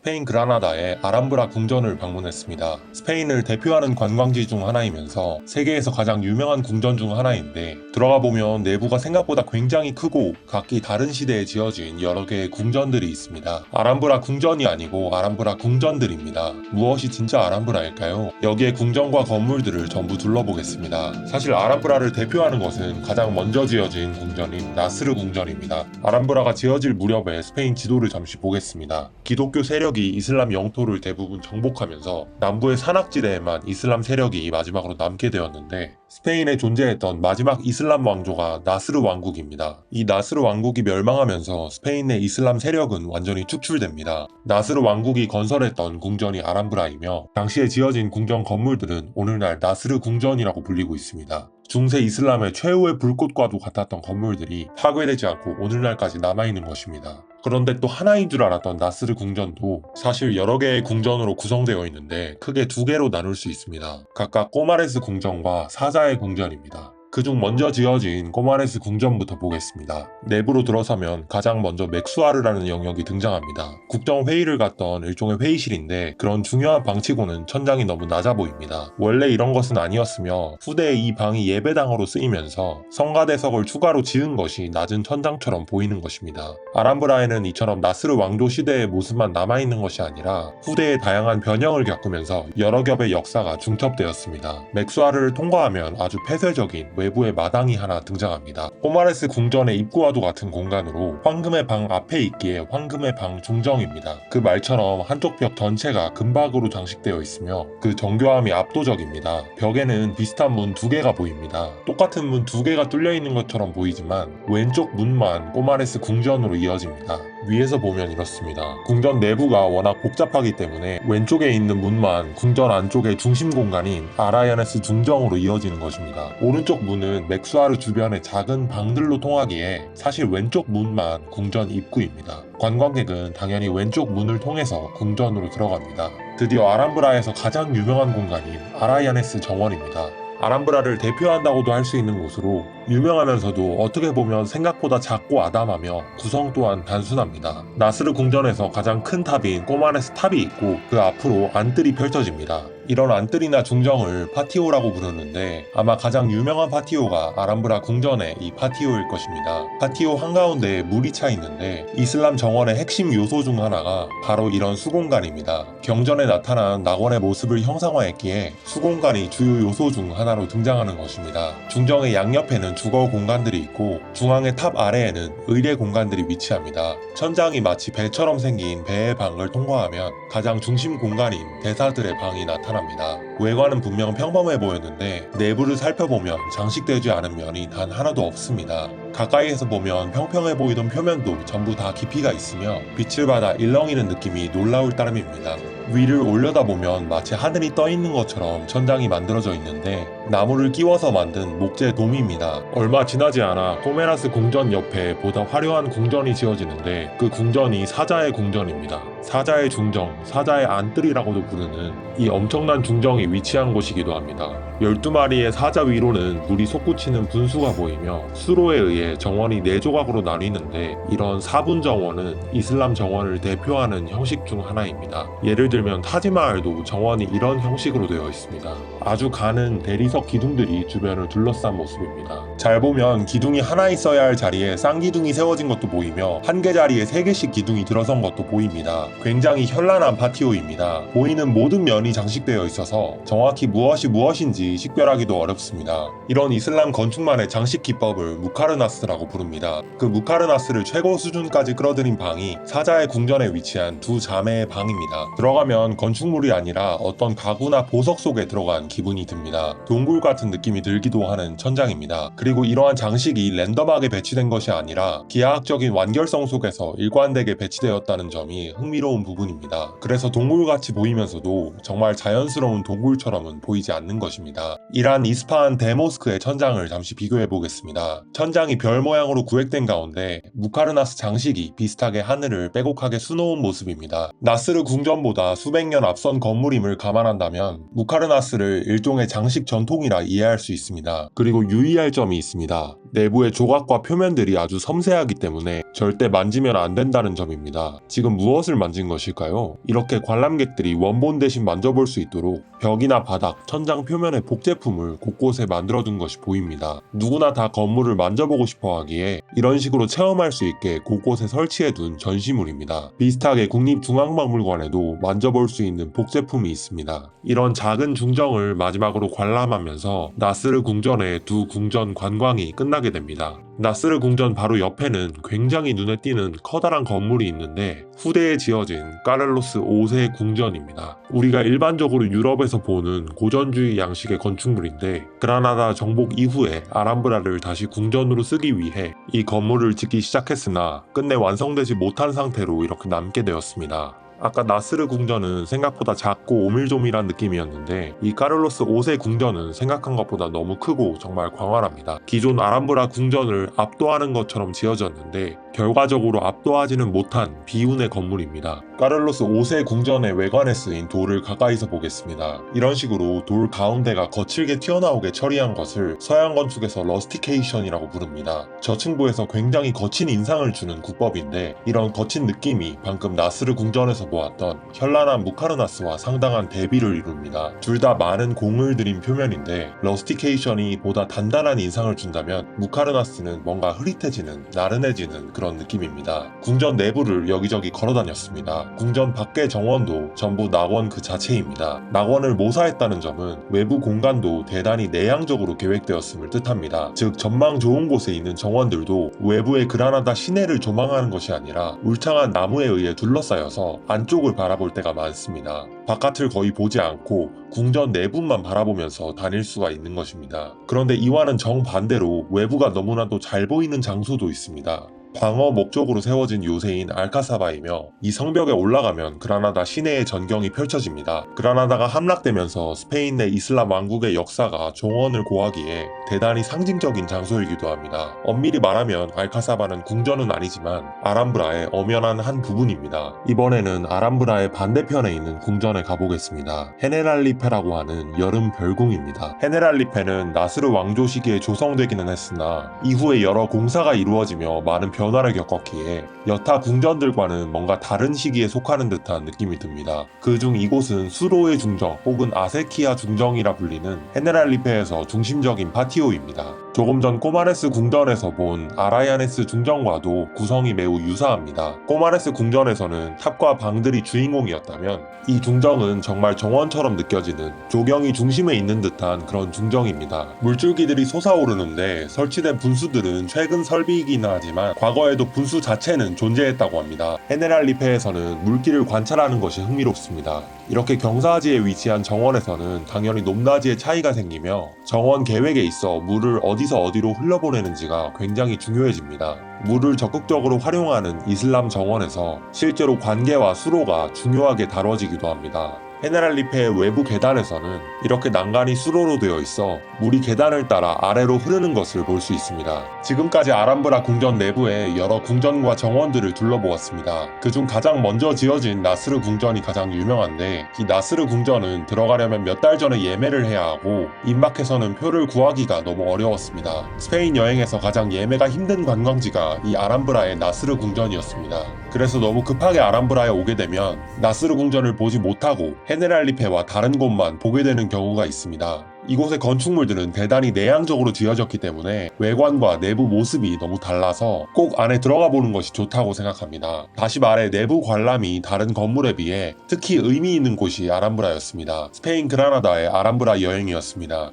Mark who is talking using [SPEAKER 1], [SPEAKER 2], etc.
[SPEAKER 1] 스페인 그라나다의 아람브라 궁전을 방문했습니다. 스페인을 대표하는 관광지 중 하나이면서 세계에서 가장 유명한 궁전 중 하나인데 들어가 보면 내부가 생각보다 굉장히 크고 각기 다른 시대에 지어진 여러 개의 궁전들이 있습니다. 아람브라 궁전이 아니고 아람브라 궁전들입니다. 무엇이 진짜 아람브라일까요? 여기에 궁전과 건물들을 전부 둘러보겠습니다. 사실 아람브라를 대표하는 것은 가장 먼저 지어진 궁전인 나스르 궁전입니다. 아람브라가 지어질 무렵에 스페인 지도를 잠시 보겠습니다. 기독교 세력이 이슬람 영토를 대부분 정복하면서 남부의 산악지대에만 이슬람 세력이 마지막으로 남게 되었는데 스페인에 존재했던 마지막 이슬람 왕조가 나스르 왕국입니다. 이 나스르 왕국이 멸망하면서 스페인의 이슬람 세력은 완전히 축출됩니다. 나스르 왕국이 건설했던 궁전이 아람브라이며 당시에 지어진 궁전 건물들은 오늘날 나스르 궁전이라고 불리고 있습니다. 중세 이슬람의 최후의 불꽃과도 같았던 건물들이 파괴되지 않고 오늘날까지 남아있는 것입니다. 그런데 또 하나인 줄 알았던 나스르 궁전도 사실 여러 개의 궁전으로 구성되어 있는데 크게 두 개로 나눌 수 있습니다. 각각 꼬마레스 궁전과 사자의 궁전입니다. 그중 먼저 지어진 꼬마레스 궁전부터 보겠습니다. 내부로 들어서면 가장 먼저 맥수아르라는 영역이 등장합니다. 국정회의를 갔던 일종의 회의실인데 그런 중요한 방치고는 천장이 너무 낮아 보입니다. 원래 이런 것은 아니었으며 후대에 이 방이 예배당으로 쓰이면서 성가대석을 추가로 지은 것이 낮은 천장처럼 보이는 것입니다. 아람브라에는 이처럼 나스르 왕조 시대의 모습만 남아있는 것이 아니라 후대의 다양한 변형을 겪으면서 여러 겹의 역사가 중첩되었습니다. 맥수아르를 통과하면 아주 폐쇄적인 외부의 마당이 하나 등장합니다. 꼬마레스 궁전의 입구와도 같은 공간으로 황금의 방 앞에 있기에 황금의 방 중정입니다. 그 말처럼 한쪽 벽 전체가 금박으로 장식되어 있으며 그 정교함이 압도적입니다. 벽에는 비슷한 문 두 개가 보입니다. 똑같은 문 두 개가 뚫려 있는 것처럼 보이지만 왼쪽 문만 꼬마레스 궁전으로 이어집니다. 위에서 보면 이렇습니다. 궁전 내부가 워낙 복잡하기 때문에 왼쪽에 있는 문만 궁전 안쪽의 중심 공간인 아라야네스 중정으로 이어지는 것입니다. 오른쪽 문은 맥수아르 주변의 작은 방들로 통하기에 사실 왼쪽 문만 궁전 입구입니다. 관광객은 당연히 왼쪽 문을 통해서 궁전으로 들어갑니다. 드디어 아람브라에서 가장 유명한 공간인 아라야네스 정원입니다. 아람브라를 대표한다고도 할 수 있는 곳으로 유명하면서도 어떻게 보면 생각보다 작고 아담하며 구성 또한 단순합니다. 나스르 궁전에서 가장 큰 탑인 꼬마레스 탑이 있고 그 앞으로 안뜰이 펼쳐집니다. 이런 안뜰이나 중정을 파티오라고 부르는데 아마 가장 유명한 파티오가 아람브라 궁전의 이 파티오일 것입니다. 파티오 한가운데에 물이 차 있는데 이슬람 정원의 핵심 요소 중 하나가 바로 이런 수공간입니다. 경전에 나타난 낙원의 모습을 형상화했기에 수공간이 주요 요소 중 하나로 등장하는 것입니다. 중정의 양옆에는 주거 공간들이 있고 중앙의 탑 아래에는 의례 공간들이 위치합니다. 천장이 마치 배처럼 생긴 배의 방을 통과하면 가장 중심 공간인 대사들의 방이 나타납니다. 외관은 분명 평범해 보였는데 내부를 살펴보면 장식되지 않은 면이 단 하나도 없습니다. 가까이에서 보면 평평해 보이던 표면도 전부 다 깊이가 있으며 빛을 받아 일렁이는 느낌이 놀라울 따름입니다. 위를 올려다보면 마치 하늘이 떠 있는 것처럼 천장이 만들어져 있는데 나무를 끼워서 만든 목재 돔입니다. 얼마 지나지 않아 꼬메라스 궁전 옆에 보다 화려한 궁전이 지어지는데 그 궁전이 사자의 궁전입니다. 사자의 중정, 사자의 안뜰이라고도 부르는 이 엄청난 중정이 위치한 곳이기도 합니다. 12마리의 사자 위로는 물이 솟구치는 분수가 보이며 수로에 의해 정원이 4조각으로 나뉘는데 이런 4분 정원은 이슬람 정원을 대표하는 형식 중 하나입니다. 예를 들면 타지마할도 정원이 이런 형식으로 되어 있습니다. 아주 가는 대리석 기둥들이 주변을 둘러싼 모습입니다. 잘 보면 기둥이 하나 있어야 할 자리에 쌍기둥이 세워진 것도 보이며 한 개 자리에 3개씩 기둥이 들어선 것도 보입니다. 굉장히 현란한 파티오입니다. 보이는 모든 면이 장식되어 있어서 정확히 무엇인지 식별하기도 어렵습니다. 이런 이슬람 건축만의 장식 기법을 무카르나스라고 부릅니다. 그 무카르나스를 최고 수준까지 끌어들인 방이 사자의 궁전에 위치한 두 자매의 방입니다. 들어가면 건축물이 아니라 어떤 가구나 보석 속에 들어간 기분이 듭니다. 동굴 같은 느낌이 들기도 하는 천장입니다. 그리고 이러한 장식이 랜덤하게 배치된 것이 아니라 기하학적인 완결성 속에서 일관되게 배치되었다는 점이 흥미로운 부분입니다. 그래서 동굴같이 보이면서도 정말 자연스러운 동굴처럼은 보이지 않는 것입니다. 이란 이스파한 대모스크의 천장을 잠시 비교해 보겠습니다. 천장이 별 모양으로 구획된 가운데 무카르나스 장식이 비슷하게 하늘을 빼곡하게 수놓은 모습입니다. 나스르 궁전보다 수백 년 앞선 건물임을 감안한다면 무카르나스를 일종의 장식 전통이라 이해할 수 있습니다. 그리고 유의할 점이 있습니다. 내부의 조각과 표면들이 아주 섬세하기 때문에 절대 만지면 안 된다는 점입니다. 지금 무엇을 만진 것일까요? 이렇게 관람객들이 원본 대신 만져볼 수 있도록 벽이나 바닥, 천장 표면에 복제품을 곳곳에 만들어둔 것이 보입니다. 누구나 다 건물을 만져보고 싶어 하기에 이런 식으로 체험할 수 있게 곳곳에 설치해둔 전시물입니다. 비슷하게 국립중앙박물관에도 만져볼 수 있는 복제품이 있습니다. 이런 작은 중정을 마지막으로 관람하면서 나스르 궁전의 두 궁전 관광이 끝나게 됩니다. 나스르 궁전 바로 옆에는 굉장히 눈에 띄는 커다란 건물이 있는데 후대에 지어진 까를로스 5세 궁전입니다. 우리가 일반적으로 유럽에서 보는 고전주의 양식의 건축물인데 그라나다 정복 이후에 아람브라를 다시 궁전으로 쓰기 위해 이 건물을 짓기 시작했으나 끝내 완성되지 못한 상태로 이렇게 남게 되었습니다. 아까 나스르 궁전은 생각보다 작고 오밀조밀한 느낌이었는데 이 까를로스 5세 궁전은 생각한 것보다 너무 크고 정말 광활합니다. 기존 아람브라 궁전을 압도하는 것처럼 지어졌는데 결과적으로 압도하지는 못한 비운의 건물입니다. 까를로스 5세 궁전의 외관에 쓰인 돌을 가까이서 보겠습니다. 이런 식으로 돌 가운데가 거칠게 튀어나오게 처리한 것을 서양 건축에서 러스티케이션이라고 부릅니다. 저층부에서 굉장히 거친 인상을 주는 구법인데 이런 거친 느낌이 방금 나스르 궁전에서 보았던 현란한 무카르나스와 상당한 대비를 이룹니다. 둘 다 많은 공을 들인 표면인데 러스티케이션이 보다 단단한 인상을 준다면 무카르나스는 뭔가 흐릿해지는 나른해지는 그런 느낌입니다. 궁전 내부를 여기저기 걸어다녔습니다. 궁전 밖의 정원도 전부 낙원 그 자체입니다. 낙원을 모사했다는 점은 외부 공간도 대단히 내향적으로 계획되었음을 뜻합니다. 즉 전망 좋은 곳에 있는 정원들도 외부의 그라나다 시내를 조망하는 것이 아니라 울창한 나무에 의해 둘러싸여서 안쪽을 바라볼 때가 많습니다. 바깥을 거의 보지 않고 궁전 내부만 바라보면서 다닐 수가 있는 것입니다. 그런데 이와는 정반대로 외부가 너무나도 잘 보이는 장소도 있습니다. 방어 목적으로 세워진 요새인 알카사바이며 이 성벽에 올라가면 그라나다 시내의 전경이 펼쳐집니다. 그라나다가 함락되면서 스페인 내 이슬람 왕국의 역사가 종언을 고하기에 대단히 상징적인 장소이기도 합니다. 엄밀히 말하면 알카사바는 궁전은 아니지만 아람브라의 엄연한 한 부분입니다. 이번에는 아람브라의 반대편에 있는 궁전에 가보겠습니다. 헤네랄리페라고 하는 여름 별궁입니다. 헤네랄리페는 나스르 왕조 시기에 조성되기는 했으나 이후에 여러 공사가 이루어지며 많은 변화를 겪었기에 여타 궁전들과는 뭔가 다른 시기에 속하는 듯한 느낌이 듭니다. 그중 이곳은 수로의 중정 혹은 아세키아 중정이라 불리는 헤네랄리페에서 중심적인 파티오입니다. 조금 전 꼬마네스 궁전에서 본 아라야네스 중정과도 구성이 매우 유사합니다. 꼬마네스 궁전에서는 탑과 방들이 주인공이었다면 이 중정은 정말 정원처럼 느껴지는 조경이 중심에 있는 듯한 그런 중정입니다. 물줄기들이 솟아오르는데 설치된 분수들은 최근 설비이긴 하지만 과거에도 분수 자체는 존재했다고 합니다. 헤네랄리페에서는 물길을 관찰하는 것이 흥미롭습니다. 이렇게 경사지에 위치한 정원에서는 당연히 높낮이의 차이가 생기며 정원 계획에 있어 물을 어디서 어디로 흘려보내는지가 굉장히 중요해집니다. 물을 적극적으로 활용하는 이슬람 정원에서 실제로 관계와 수로가 중요하게 다뤄지기도 합니다. 헤네랄리페의 외부 계단에서는 이렇게 난간이 수로로 되어 있어 물이 계단을 따라 아래로 흐르는 것을 볼 수 있습니다. 지금까지 아람브라 궁전 내부의 여러 궁전과 정원들을 둘러보았습니다. 그중 가장 먼저 지어진 나스르 궁전이 가장 유명한데 이 나스르 궁전은 들어가려면 몇 달 전에 예매를 해야 하고 임박해서는 표를 구하기가 너무 어려웠습니다. 스페인 여행에서 가장 예매가 힘든 관광지가 이 아람브라의 나스르 궁전이었습니다. 그래서 너무 급하게 아람브라에 오게 되면 나스르 궁전을 보지 못하고 헤네랄리페와 다른 곳만 보게 되는 경우가 있습니다. 이곳의 건축물들은 대단히 내향적으로 지어졌기 때문에 외관과 내부 모습이 너무 달라서 꼭 안에 들어가 보는 것이 좋다고 생각합니다. 다시 말해 내부 관람이 다른 건물에 비해 특히 의미 있는 곳이 아람브라였습니다. 스페인 그라나다의 아람브라 여행이었습니다.